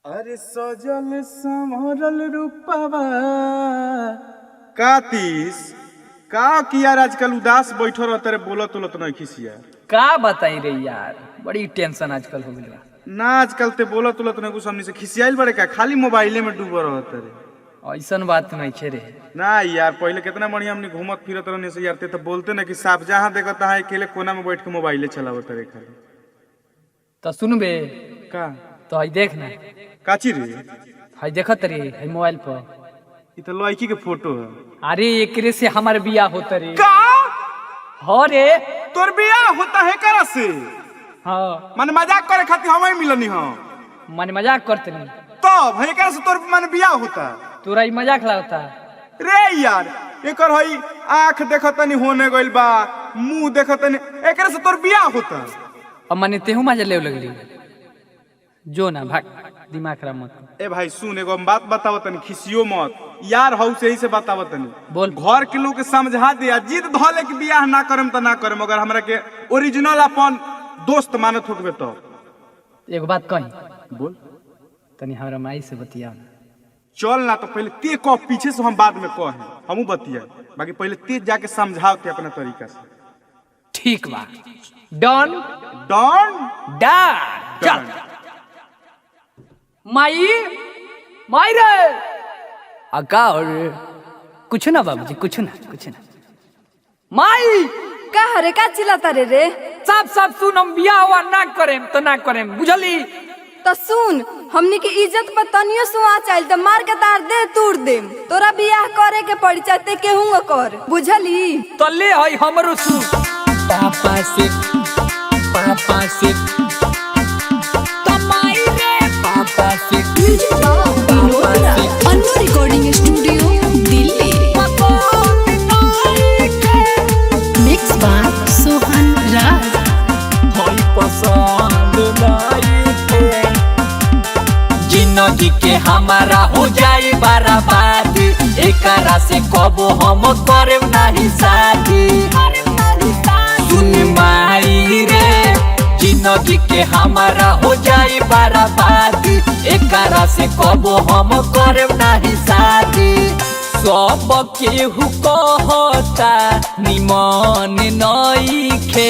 अरे सजल संभरल रूपवा कातीस का किया आजकल उदास बैठो रहते रे बोलत उलत नहीं खिसिया का बताई रे यार बड़ी टेंशन आजकल हो गइल ना आजकल ते बोलत उलत नहीं कुछ हमनी से खिसियाइल बड़े का खाली मोबाइले में डूब रहते रे ऐसन बात नहीं छे रे। ना यार पहले कितना बढ़िया हमने घूमत फिरत रहने से यार ते तो बोलते ना कि साफ जहाँ देखता है अकेले कोना में बैठ के मोबाइले चलावत रे खाली तो सुनबे का तो हई देख ना काची रे हई देखत रे हई मोबाइल पर ये तो लड़की के फोटो है। अरे एकरे से हमार बियाह होता रे। का हो रे तोर बियाह होता है करा से हाँ मन मजाक करे खातिर हमें मिलनी हो मन मजाक करते नहीं तो भाई करा से तोर मन बियाह होता तोरा ई मजाक लगता रे यार एकर हई आंख देखतनी होने गइल बा मुंह देखतनी एकरा से तोर बियाह होता अब मने तेहू मजा ले लगली जो ना भाग दिमाग खराब मत। ए भाई सुन एगो हम बात बताओ तनी खिसियो मत यार हौ से ही से बताओ तनी बोल घर के लोग के समझा दिया जिद धोले कि बियाह ना करम त ना करम अगर हमरा के ओरिजिनल अपन दोस्त मानत होकबे तो एगो बात कही बोल तनी हमरा माई से बतिया चल ना तो पहले ते कह पीछे से हम बाद में कहे हमहू बतिया बाकी पहले ते जाके समझाओ ते अपना तरीका से ठीक बा डन डन डन चल माई माई रे अका और कुछ ना बाबूजी कुछ ना माई का हरे का चिल्लाता रे सब सुन हम बियाह हुआ ना करेम तो ना करेम बुझली तो सुन हमनी के इज्जत पर तनियो सुआ चल तो मार के तार दे तोड़ देम तोरा बियाह करे के पड़ी चाहते केहू कर बुझली तो ले हई हमरो सु पापा से तमाई रे पापा से Annu recording studio Delhi mix by Sohan Raj होई पसंद नहीं के जिंदगी के हमारा हो जाए बर्बाद एकरा से कबो हम करे नहीं शादी सुन माई रे जिंदगी के हमारा हो जाए बर्बाद एकरा से कबो हम करे नहीं शादी सब केहू कहता निमन नइखे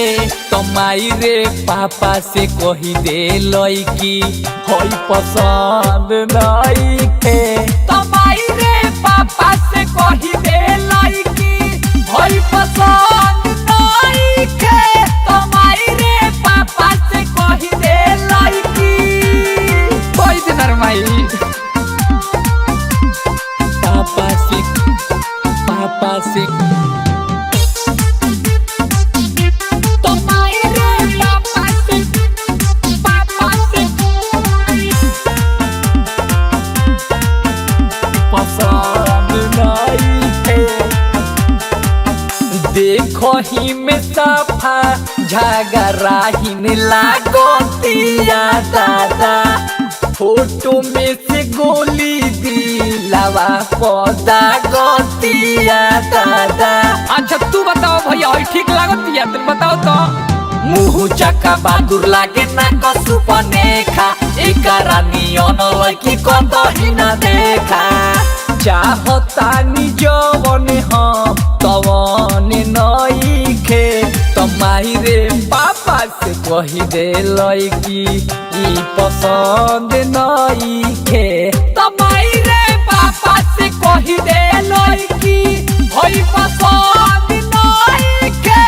तमाई रे पापा से कही दे लइकी होई पसंद नइखे तमाई रे पापा से कही दे लइकी होई पसंद नइखे तमाई रे पापा से कही दे लइकी कोई दिन माई पापा से तमाई रे पापा से पसंद नहीं है देखो ही में सफा झगड़ाहीन लागतिया दादा फोटो में से गोली दिलावा पौधा गोतिया दादा। अच्छा तू बताओ भैया ठीक लागतिया तुम बताओ तो मुँह चक्का बहादुर लागे ना कसु पनेखा एकरा नियन लड़की कतही ना देखा चाहतानी जवन हम तवन नइखे तमाई रे पापा से कही दे लइकी ई पसंद नइखे तमाई रे पापा से कही दे लइकी होई पसंद नइखे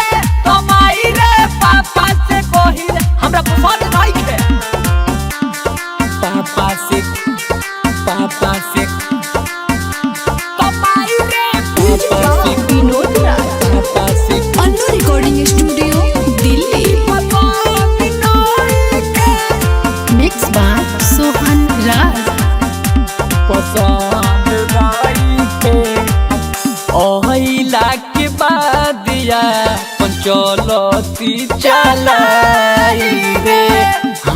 तमाई रे पापा से कही दे हमरा पसंद नइखे पापा से Annu recording studio Delhi mix by Sohan Raj पसंद नइखे ओहिला के बाद या पंचलती चलाई रे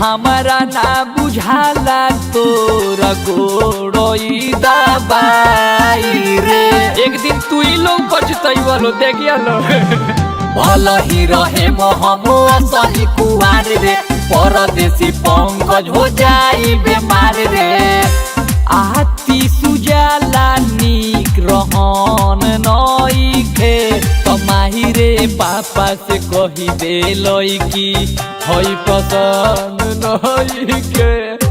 हमारा ना बुझाला तोरा गोड़ोई दबाई रे एक दिन तू ही लोग बचतई वालो देखिया लो भल ही रहे मोहमो सही कुआर रे परदेसी पंकज हो जाई बेमार रे माही रे पापा से कही दे लई की हई पसंद नहीं के